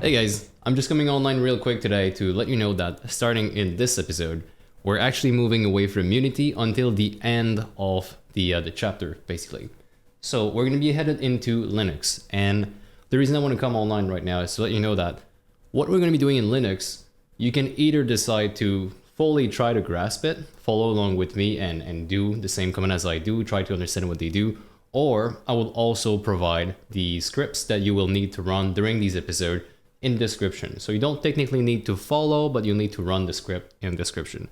Hey guys, I'm just coming online real quick today to let you know that starting in this episode, we're actually moving away from Unity until the end of the chapter, basically. So we're going to be headed into Linux, and the reason I want to come online right now is to let you know that what we're going to be doing in Linux, you can either decide to fully try to grasp it, follow along with me and do the same command as I do, try to understand what they do, or I will also provide the scripts that you will need to run during these episodes in the description. So you don't technically need to follow, but you need to run the script in the description.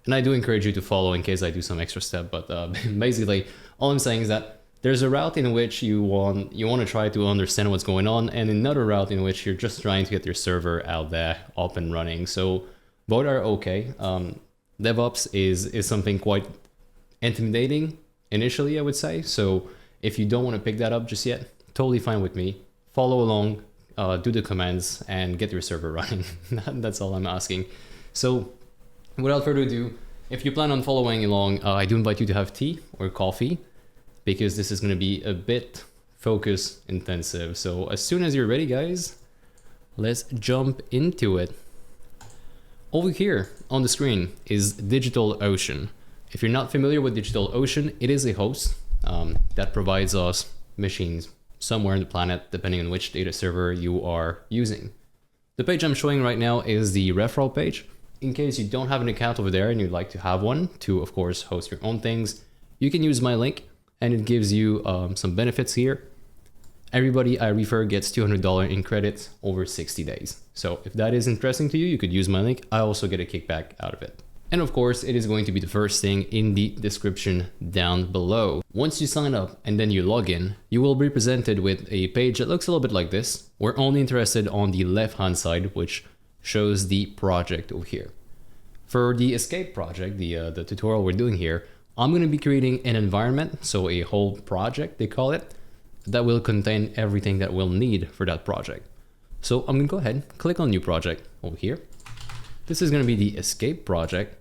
And I do encourage you to follow in case I do some extra step, but basically all I'm saying is that there's a route in which you want to try to understand what's going on, and another route in which you're just trying to get your server out there up and running. So both are okay. DevOps is something quite intimidating initially, I would say. So if you don't want to pick that up just yet, totally fine with me. Follow along, do the commands, and get your server running. That's all I'm asking. So without further ado, if you plan on following along, I do invite you to have tea or coffee, because this is going to be a bit focus intensive. So as soon as you're ready, guys, let's jump into it. Over here on the screen is DigitalOcean. If you're not familiar with DigitalOcean, it is a host that provides us machines somewhere on the planet, depending on which data server you are using. The page I'm showing right now is the referral page. In case you don't have an account over there and you'd like to have one to, of course, host your own things, you can use my link, and it gives you some benefits here. Everybody I refer gets $200 in credits over 60 days. So if that is interesting to you, you could use my link. I also get a kickback out of it. And of course, it is going to be the first thing in the description down below. Once you sign up and then you log in, you will be presented with a page that looks a little bit like this. We're only interested on the left-hand side, which shows the project over here. For the escape project, the tutorial we're doing here, I'm going to be creating an environment, so a whole project, they call it, that will contain everything that we'll need for that project. So I'm going to go ahead, click on new project over here. This is going to be the escape project.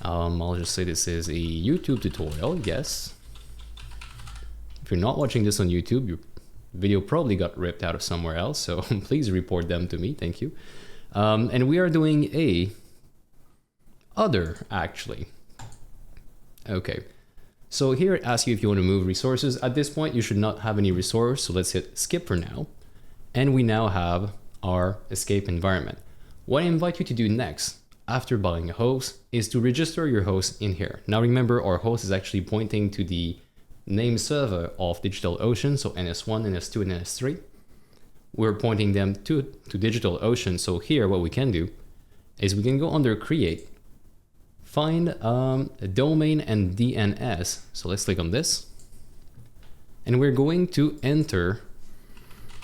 I'll just say this is a YouTube tutorial, yes. If you're not watching this on YouTube, your video probably got ripped out of somewhere else, so please report them to me, thank you. And we are doing a other, actually. Okay, so here it asks you if you want to move resources. At this point, you should not have any resource, so let's hit skip for now. And we now have our escape environment. What I invite you to do next, after buying a host, is to register your host in here. Now remember, our host is actually pointing to the name server of DigitalOcean, so NS1, NS2, and NS3. We're pointing them to DigitalOcean, so here what we can do is we can go under Create, find a domain and DNS. So let's click on this, and we're going to enter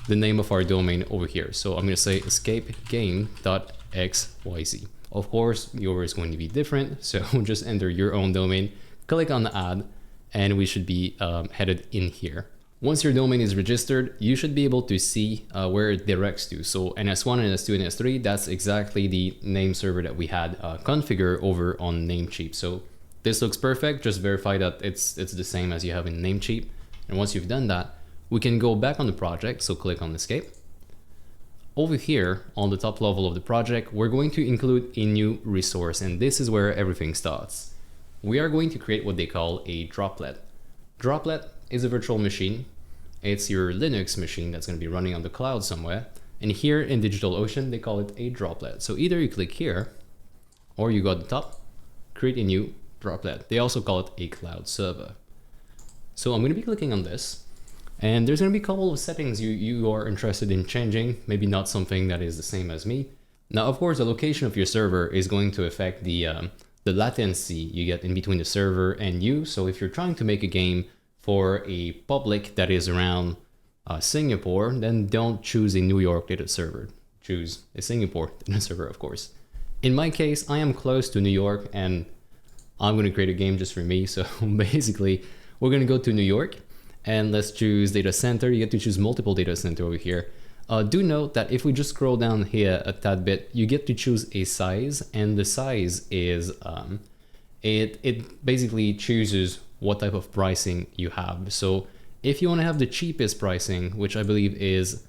the name of our domain over here. So I'm going to say escapegame.xyz. Of course, yours is going to be different, so just enter your own domain, click on the add, and we should be headed in here. Once your domain is registered, you should be able to see where it directs to. So NS1, NS2, and NS3, that's exactly the name server that we had configured over on Namecheap. So this looks perfect. Just verify that it's the same as you have in Namecheap. And once you've done that, we can go back on the project. So click on escape. Over here on the top level of the project, we're going to include a new resource, and this is where everything starts. We are going to create what they call a droplet. Droplet is a virtual machine. It's your Linux machine that's going to be running on the cloud somewhere. And here in DigitalOcean, they call it a droplet. So either you click here, or you go to the top, create a new droplet. They also call it a cloud server. So I'm going to be clicking on this. And there's going to be a couple of settings you are interested in changing, maybe not something that is the same as me. Now, of course, the location of your server is going to affect the latency you get in between the server and you. So if you're trying to make a game for a public that is around Singapore, then don't choose a New York data server. Choose a Singapore data server, of course. In my case, I am close to New York, and I'm going to create a game just for me. So basically, we're going to go to New York. And let's choose data center. You get to choose multiple data center over here. Do note that if we just scroll down here a tad bit, you get to choose a size, and the size is, it basically chooses what type of pricing you have. So if you want to have the cheapest pricing, which I believe is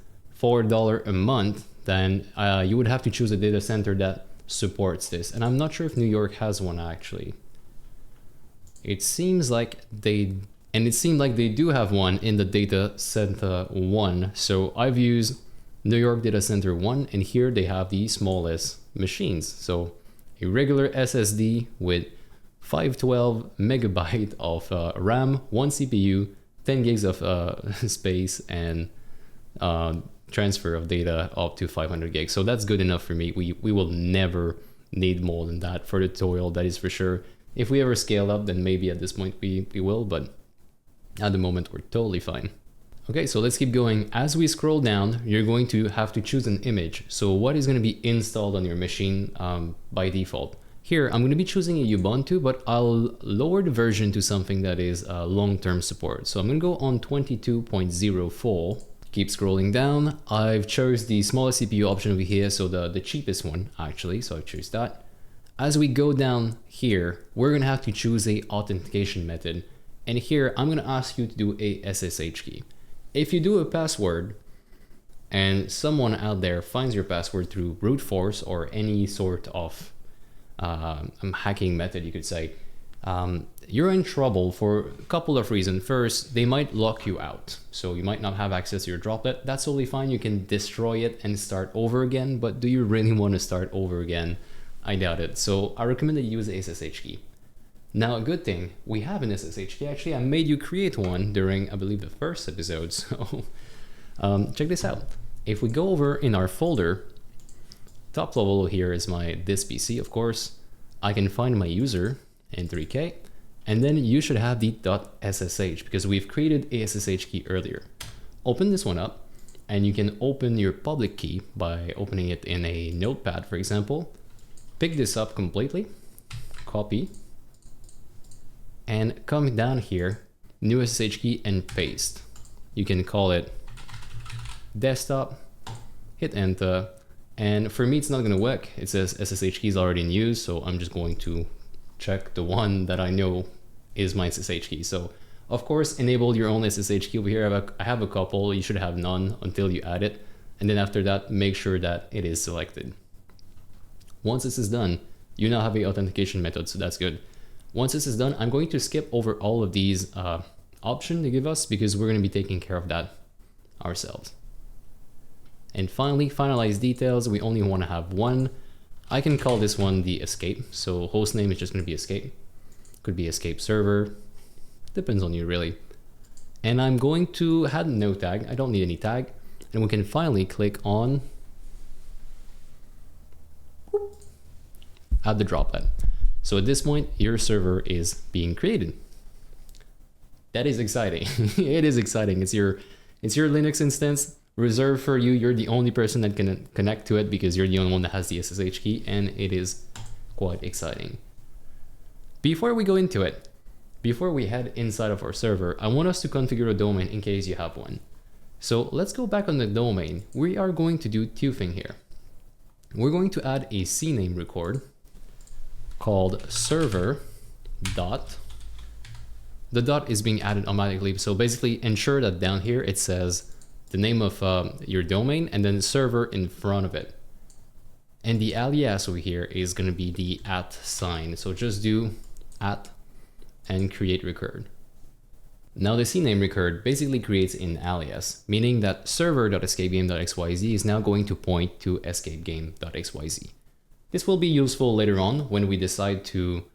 $4 a month, then you would have to choose a data center that supports this. And I'm not sure if New York has one actually. It seems like they do have one in the data center 1. So I've used New York data center 1, and here they have the smallest machines. So a regular SSD with 512 megabyte of RAM, 1 CPU, 10 gigs of space, and transfer of data up to 500 gigs. So that's good enough for me. We will never need more than that for the tutorial, that is for sure. If we ever scale up, then maybe at this point we will, but at the moment we're totally fine. Okay, so let's keep going. As we scroll down, you're going to have to choose an image. So what is going to be installed on your machine by default? Here, I'm going to be choosing a Ubuntu, but I'll lower the version to something that is long-term support. So I'm going to go on 22.04. Keep scrolling down. I've chose the smallest CPU option over here, so the cheapest one actually, so I choose that. As we go down here, we're going to have to choose a authentication method. And here, I'm going to ask you to do a SSH key. If you do a password and someone out there finds your password through brute force or any sort of hacking method, you could say, you're in trouble for a couple of reasons. First, they might lock you out. So you might not have access to your droplet. That's totally fine. You can destroy it and start over again. But do you really want to start over again? I doubt it. So I recommend that you use the SSH key. Now, a good thing, we have an SSH key. Actually, I made you create one during, I believe, the first episode. So check this out. If we go over in our folder, top level here is this PC, of course. I can find my user in 3K, and then you should have the .ssh because we've created a SSH key earlier. Open this one up, and you can open your public key by opening it in a notepad, for example. Pick this up completely, copy, and come down here, new SSH key, and paste. You can call it desktop, hit enter, and for me it's not going to work. It says SSH key is already in use, so I'm just going to check the one that I know is my SSH key. So of course, enable your own SSH key over here. I have a couple. You should have none until you add it, and then after that, make sure that it is selected. Once this is done, you now have a authentication method, so that's good. Once this is done, I'm going to skip over all of these options they give us because we're going to be taking care of that ourselves. And finally, finalize details. We only want to have one. I can call this one the escape. So hostname is just going to be escape. Could be escape server. Depends on you really. And I'm going to add no tag. I don't need any tag. And we can finally click on add the droplet. So at this point, your server is being created. That is exciting. It is exciting. It's your Linux instance reserved for you. You're the only person that can connect to it because you're the only one that has the SSH key, and it is quite exciting. Before we go into it, before we head inside of our server, I want us to configure a domain in case you have one. So let's go back on the domain. We are going to do two things here. We're going to add a CNAME record called server dot. The dot is being added automatically. So basically ensure that down here it says the name of your domain and then server in front of it. And the alias over here is going to be the @ sign. So just do @ and create record. Now the CNAME record basically creates an alias, meaning that server.escapegame.xyz is now going to point to escapegame.xyz. This will be useful later on when we decide to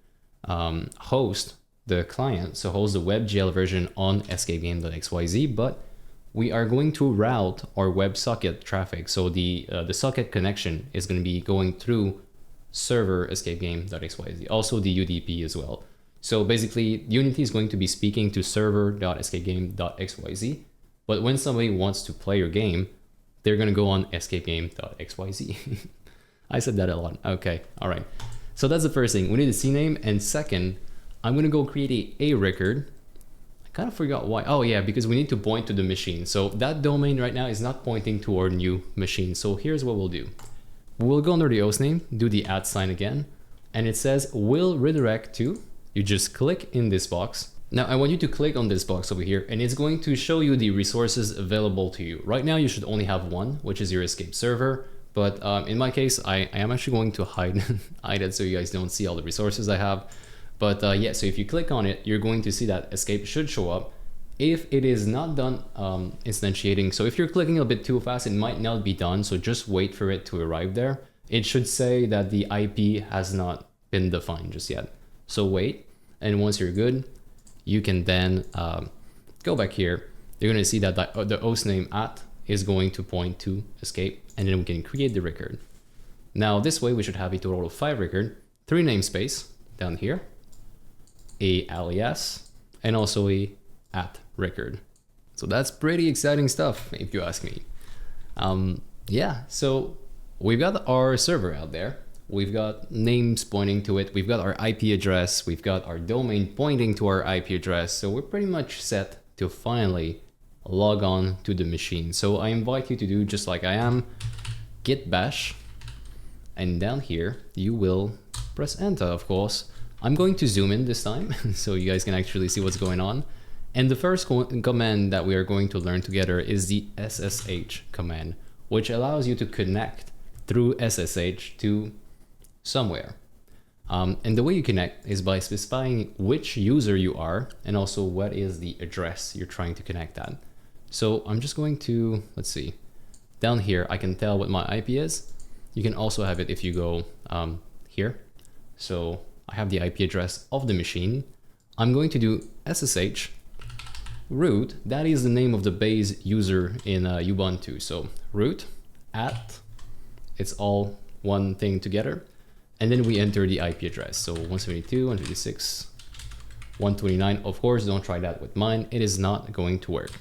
host the client, so host the WebGL version on escapegame.xyz, but we are going to route our WebSocket traffic. So the socket connection is going to be going through server escapegame.xyz, also the UDP as well. So basically, Unity is going to be speaking to server.escapegame.xyz, but when somebody wants to play your game, they're going to go on escapegame.xyz. I said that a lot. Okay, all right. So that's the first thing. We need a CNAME, and second, I'm going to go create a record. I kind of forgot why. Oh yeah, because we need to point to the machine. So that domain right now is not pointing to our new machine. So here's what we'll do. We'll go under the hostname, do the @ sign again, and it says will redirect to. You just click in this box. Now I want you to click on this box over here, and it's going to show you the resources available to you. Right now you should only have one, which is your escape server, But in my case, I am actually going to hide it so you guys don't see all the resources I have. But yeah, so if you click on it, you're going to see that escape should show up. If it is not done instantiating, so if you're clicking a bit too fast, it might not be done. So just wait for it to arrive there. It should say that the IP has not been defined just yet. So wait, and once you're good, you can then go back here. You're going to see that the host name @ is going to point to escape, and then we can create the record. Now this way we should have a total of 5 record, 3 namespace down here, a alias, and also a @ record. So that's pretty exciting stuff if you ask me. Yeah, so we've got our server out there. We've got names pointing to it. We've got our IP address. We've got our domain pointing to our IP address. So we're pretty much set to finally log on to the machine. So I invite you to do just like I am, git bash, and down here you will press enter, of course. I'm going to zoom in this time so you guys can actually see what's going on. And the first command that we are going to learn together is the SSH command, which allows you to connect through SSH to somewhere. And the way you connect is by specifying which user you are and also what is the address you're trying to connect at. So I'm just going to, let's see, down here I can tell what my IP is. You can also have it if you go here. So I have the IP address of the machine. I'm going to do SSH root, that is the name of the base user in Ubuntu. So root @ it's all one thing together. And then we enter the IP address. So 172.126.129. Of course, don't try that with mine. It is not going to work.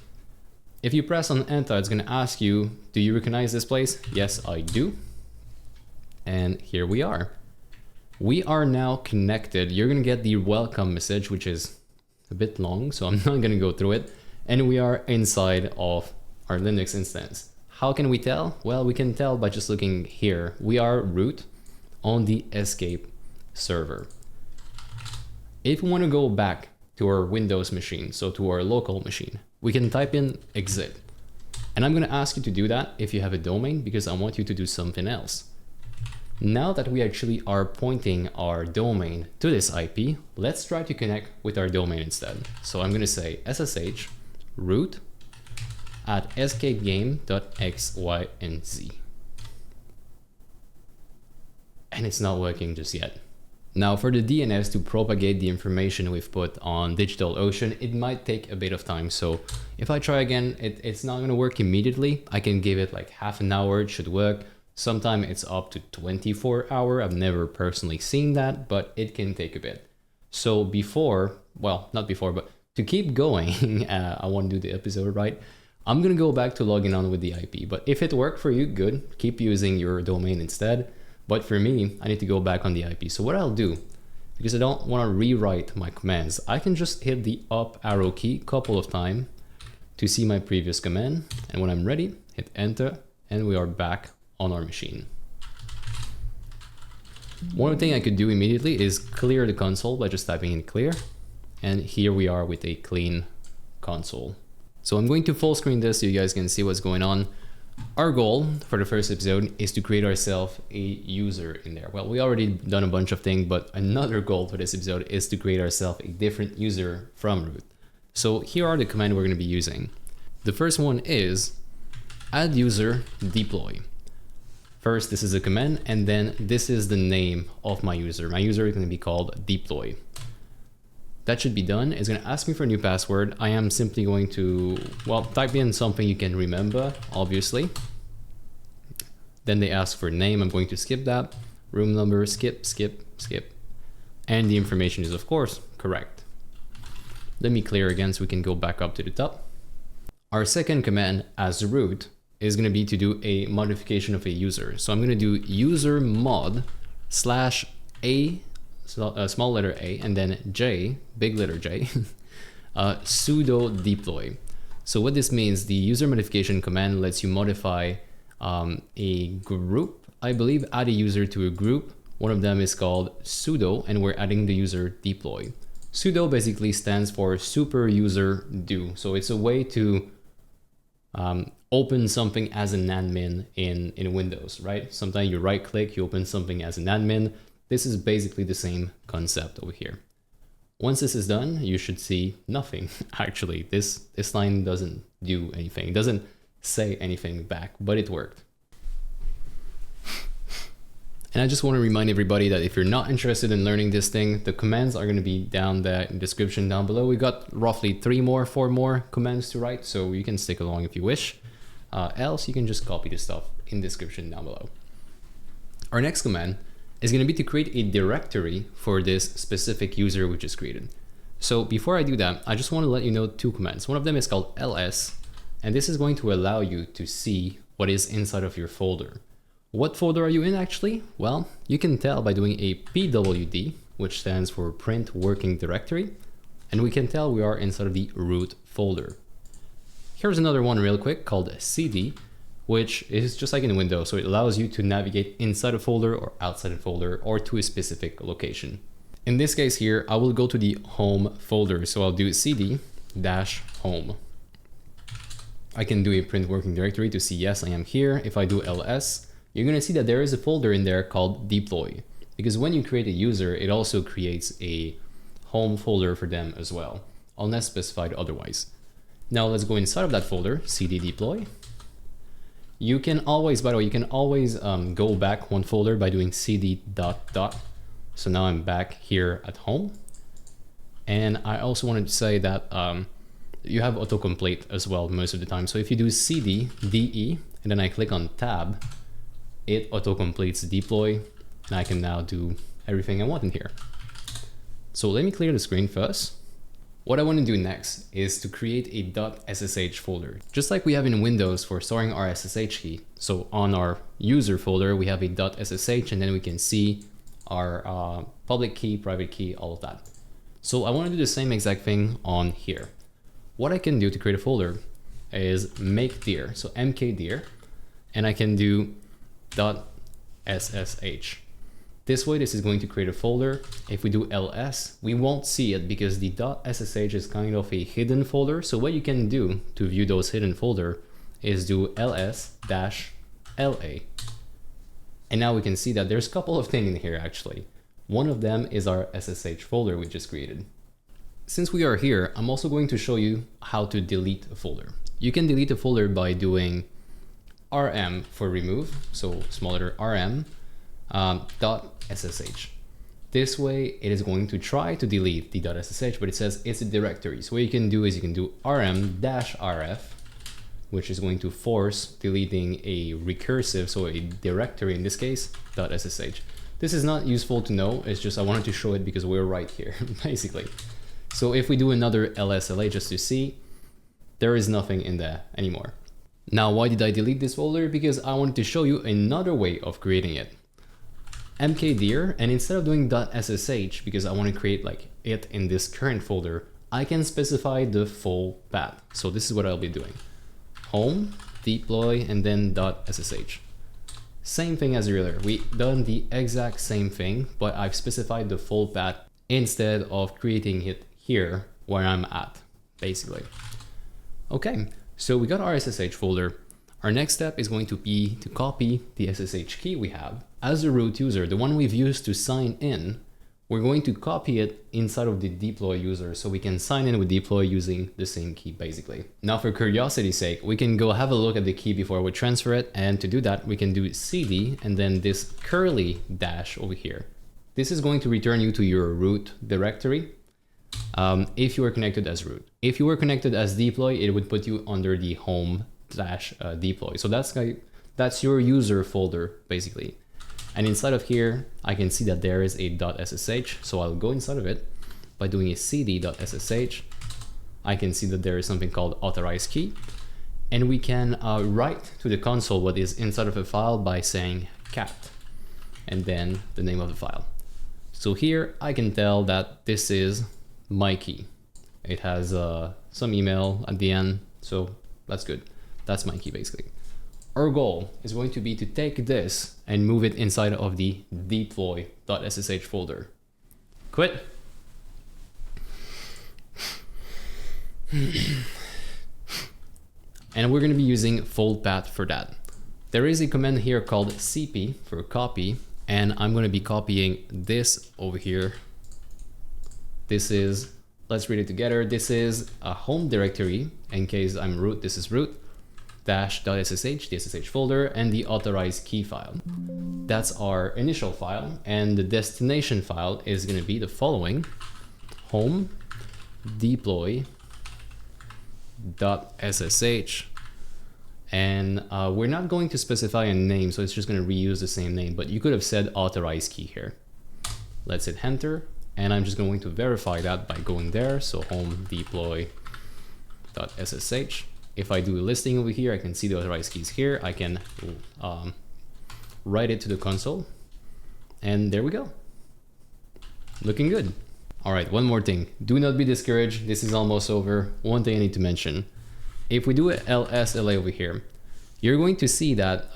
If you press on enter, it's going to ask you, do you recognize this place? Yes, I do. And here we are. We are now connected. You're going to get the welcome message, which is a bit long, so I'm not going to go through it. And we are inside of our Linux instance. How can we tell? Well, we can tell by just looking here. We are root on the escape server. If we want to go back to our Windows machine, so to our local machine, we can type in exit. And I'm going to ask you to do that if you have a domain, because I want you to do something else. Now that we actually are pointing our domain to this IP, let's try to connect with our domain instead. So I'm going to say SSH root at escapegame.x, y, and z. And it's not working just yet. Now for the DNS to propagate the information we've put on DigitalOcean, it might take a bit of time. So if I try again, it's not going to work immediately. I can give it like half an hour, it should work. Sometimes it's up to 24 hours. I've never personally seen that, but it can take a bit. So before, well, not before, but to keep going, I want to do the episode right. I'm going to go back to logging on with the IP, but if it worked for you, good. Keep using your domain instead. But for me, I need to go back on the IP. So what I'll do, because I don't want to rewrite my commands, I can just hit the up arrow key a couple of times to see my previous command. And when I'm ready, hit enter, and we are back on our machine. One thing I could do immediately is clear the console by just typing in clear. And here we are with a clean console. So I'm going to full screen this so you guys can see what's going on. Our goal for the first episode is to create ourselves a user in there. Well, we already done a bunch of things, but another goal for this episode is to create ourselves a different user from root. So here are the commands we're going to be using. The first one is add user deploy. First, this is a command, and then this is the name of my user. My user is going to be called deploy. That should be done. It's going to ask me for a new password. I am simply going to, well, type in something you can remember, obviously. Then they ask for name. I'm going to skip that. Room number, skip. And the information is, of course, correct. Let me clear again so we can go back up to the top. Our second command as root is going to be to do a modification of a user. So I'm going to do user mod / a, small letter a, and then j, big letter J, sudo deploy. So what this means, the user modification command lets you modify a group, I believe, add a user to a group. One of them is called sudo, and we're adding the user deploy. Sudo basically stands for super user do. So it's a way to open something as an admin in Windows, right? Sometimes you right click, you open something as an admin. This is basically the same concept over here. Once this is done, you should see nothing. Actually, this line doesn't do anything. It doesn't say anything back, but it worked. And I just want to remind everybody that if you're not interested in learning this thing, the commands are going to be down there in the description down below. We got roughly 4 more commands to write, so you can stick along if you wish. Else you can just copy the stuff in the description down below. Our next command is going to be to create a directory for this specific user we just created. So before I do that, I just want to let you know 2 commands. One of them is called ls, and this is going to allow you to see what is inside of your folder. What folder are you in actually? Well, you can tell by doing a pwd, which stands for print working directory, and we can tell we are inside of the root folder. Here's another one real quick called cd, which is just like in Windows, so it allows you to navigate inside a folder or outside a folder or to a specific location. In this case here, I will go to the home folder, so I'll do cd-home. I can do a print working directory to see yes, I am here. If I do ls, you're going to see that there is a folder in there called deploy, because when you create a user, it also creates a home folder for them as well, unless specified otherwise. Now let's go inside of that folder, cd deploy. You can always, by the way, you can always go back one folder by doing cd ... So now I'm back here at home. And I also wanted to say that you have autocomplete as well most of the time. So if you do cd de and then I click on tab, it autocompletes deploy, and I can now do everything I want in here. So let me clear the screen first. What I want to do next is to create a .ssh folder, just like we have in Windows for storing our SSH key. So on our user folder, we have a .ssh, and then we can see our public key, private key, all of that. So I want to do the same exact thing on here. What I can do to create a folder is make dir, so mkdir, and I can do .ssh. This way, this is going to create a folder. If we do ls, we won't see it because the .ssh is kind of a hidden folder. So what you can do to view those hidden folder is do ls-la. And now we can see that there's a couple of things in here actually. One of them is our SSH folder we just created. Since we are here, I'm also going to show you how to delete a folder. You can delete a folder by doing rm for remove, so small letter rm, .ssh. This way it is going to try to delete the .ssh, but it says it's a directory. So what you can do is you can do rm-rf, which is going to force deleting a recursive, so a directory in this case, .ssh. This is not useful to know, it's just I wanted to show it because we're right here, basically. So if we do another lsla just to see, there is nothing in there anymore. Now, why did I delete this folder? Because I wanted to show you another way of creating it. mkdir, and instead of doing .ssh, because I want to create like it in this current folder, I can specify the full path. So this is what I'll be doing. Home, deploy, and then .ssh. Same thing as earlier. We've done the exact same thing, but I've specified the full path instead of creating it here where I'm at, basically. Okay, so we got our SSH folder. Our next step is going to be to copy the SSH key we have. As a root user, the one we've used to sign in, we're going to copy it inside of the deploy user so we can sign in with deploy using the same key basically. Now for curiosity's sake, we can go have a look at the key before we transfer it, and to do that we can do cd and then this curly dash over here. This is going to return you to your root directory if you are connected as root. If you were connected as deploy, it would put you under the home / deploy. So that's your user folder basically. And inside of here, I can see that there is a .ssh. So I'll go inside of it by doing a cd.ssh. I can see that there is something called authorized key. And we can write to the console what is inside of a file by saying cat and then the name of the file. So here I can tell that this is my key. It has some email at the end, so that's good. That's my key basically. Our goal is going to be to take this and move it inside of the deploy.ssh folder. Quit. And we're going to be using fold path for that. There is a command here called cp for copy, and I'm going to be copying this over here. This is, let's read it together. This is a home directory. In case I'm root, this is root -.ssh, the SSH folder, and the authorized key file. That's our initial file, and the destination file is going to be the following: home deploy.ssh. And we're not going to specify a name, so it's just going to reuse the same name, but you could have said authorized key here. Let's hit enter, and I'm just going to verify that by going there. So home deploy.ssh. If I do a listing over here, I can see the authorized keys here. I can write it to the console, and there we go. Looking good. All right, one more thing. Do not be discouraged. This is almost over. One thing I need to mention. If we do a LSLA over here, you're going to see that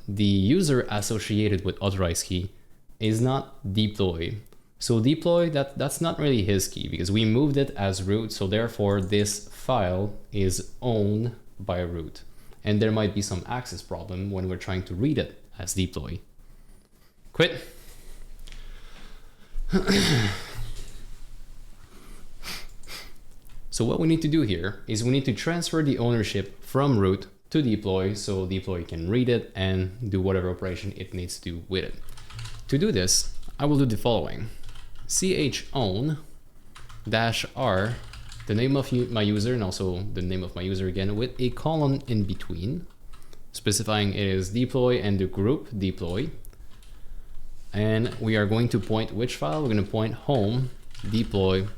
the user associated with authorized key is not deploy. So deploy, that's not really his key because we moved it as root. So therefore this file is owned by root. And there might be some access problem when we're trying to read it as deploy. Quit. So what we need to do here is we need to transfer the ownership from root to deploy so deploy can read it and do whatever operation it needs to do with it. To do this, I will do the following: chown -r, the name of my user, and also the name of my user again, with a colon in between, specifying it is deploy and the group deploy. And we are going to point which file? We're going to point home deploy.ssh,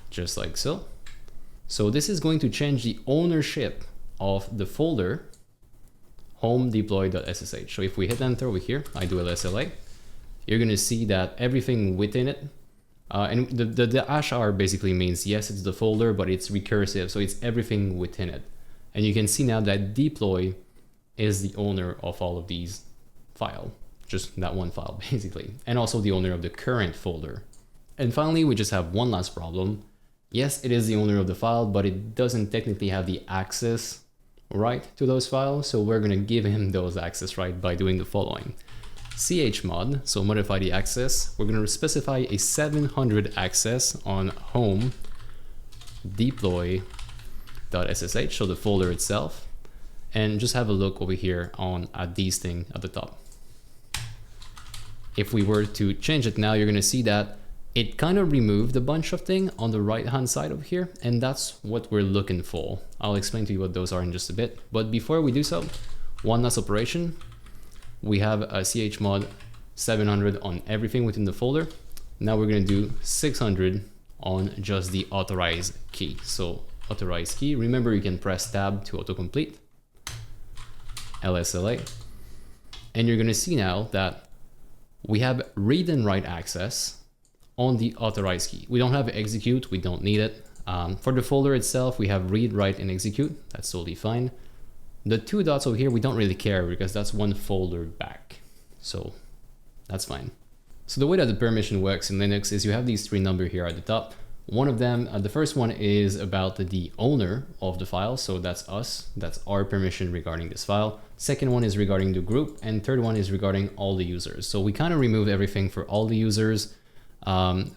just like so. So this is going to change the ownership of the folder home deploy.ssh. So if we hit enter over here, I do LSLA, you're going to see that everything within it, and the -r basically means yes, it's the folder, but it's recursive, so it's everything within it. And you can see now that deploy is the owner of all of these files, just that one file basically, and also the owner of the current folder. And finally, we just have one last problem. Yes, it is the owner of the file, but it doesn't technically have the access right to those files. So we're going to give him those access right by doing the following: chmod, so modify the access. We're going to specify a 700 access on home deploy.ssh, so the folder itself. And just have a look over here at these things at the top. If we were to change it now, you're going to see that it kind of removed a bunch of things on the right hand side over here, and that's what we're looking for. I'll explain to you what those are in just a bit, but before we do so, one last operation. We have a chmod 700 on everything within the folder. Now we're going to do 600 on just the authorized key. So authorized key, remember you can press tab to autocomplete, LSLA, and you're going to see now that we have read and write access on the authorized key. We don't have execute, we don't need it. For the folder itself, we have read, write, and execute. That's totally fine. The two dots over here, we don't really care because that's one folder back. So that's fine. So the way that the permission works in Linux is you have these three numbers here at the top. One of them, the first one is about the owner of the file. So that's us, that's our permission regarding this file. Second one is regarding the group, and third one is regarding all the users. So we kind of remove everything for all the users.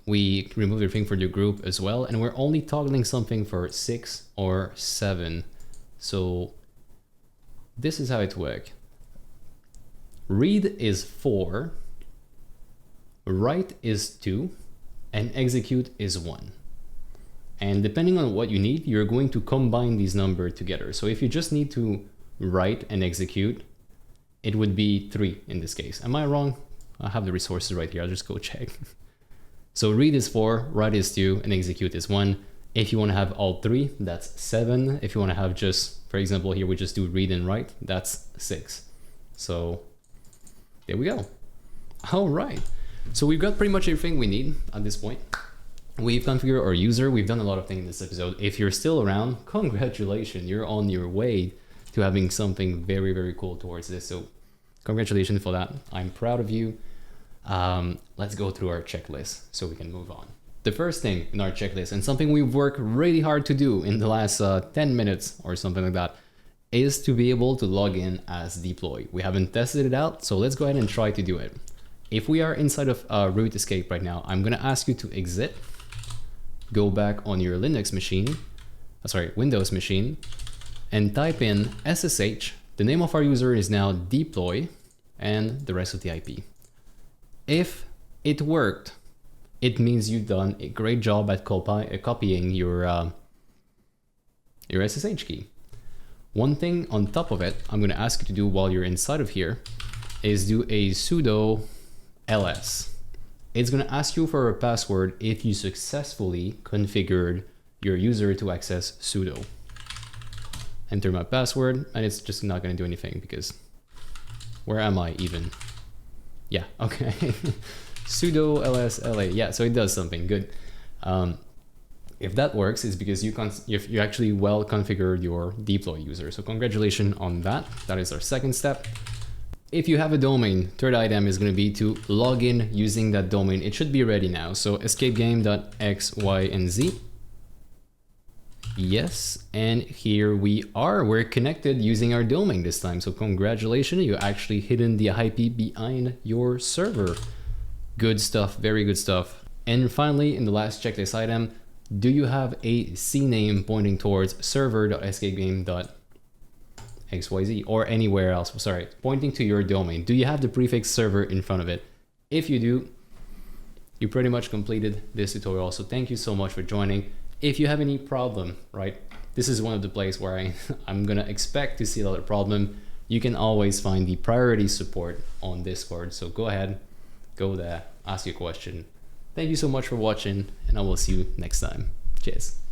We remove everything for the group as well, and we're only toggling something for 6 or 7. So this is how it works. Read is 4, write is 2, and execute is 1. And depending on what you need, you're going to combine these numbers together. So if you just need to write and execute, it would be 3 in this case. Am I wrong? I have the resources right here. I'll just go check. So read is 4, write is 2, and execute is 1. If you want to have all 3, that's 7. If you want to have just, for example, here we just do read and write, that's 6. So there we go. All right. So we've got pretty much everything we need at this point. We've configured our user. We've done a lot of things in this episode. If you're still around, congratulations. You're on your way to having something very, very cool towards this. So congratulations for that. I'm proud of you. Let's go through our checklist so we can move on. the first thing in our checklist, and something we've worked really hard to do in the last 10 minutes or something like that, is to be able to log in as deploy. We haven't tested it out, so let's go ahead and try to do it. If we are inside of root escape right now, I'm gonna ask you to exit, go back on your Linux machine, Windows machine, and type in SSH. The name of our user is now deploy, and the rest of the IP. If it worked, it means you've done a great job at copying your SSH key. One thing on top of it, I'm gonna ask you to do while you're inside of here, is do a sudo ls. It's gonna ask you for a password if you successfully configured your user to access sudo. Enter my password, and it's just not gonna do anything because where am I even? Yeah, okay. Sudo ls la, yeah, so it does something good. If that works, it's because you actually well configured your deploy user. So congratulations on that. That is our second step. If you have a domain, third item is going to be to log in using that domain. It should be ready now. So escapegame.x, y, and z. Yes, and here we are. We're connected using our domain this time. So congratulations, you actually hidden the IP behind your server. Good stuff, very good stuff. And finally, in the last checklist item, do you have a CNAME pointing towards server.escapegame.xyz or anywhere else? Sorry, pointing to your domain. Do you have the prefix server in front of it? If you do, you pretty much completed this tutorial. So thank you so much for joining. If you have any problem, right, this is one of the places where I'm gonna expect to see a lot of problem. You can always find the priority support on Discord. So go ahead, go there, ask your question. Thank you so much for watching, and I will see you next time. Cheers.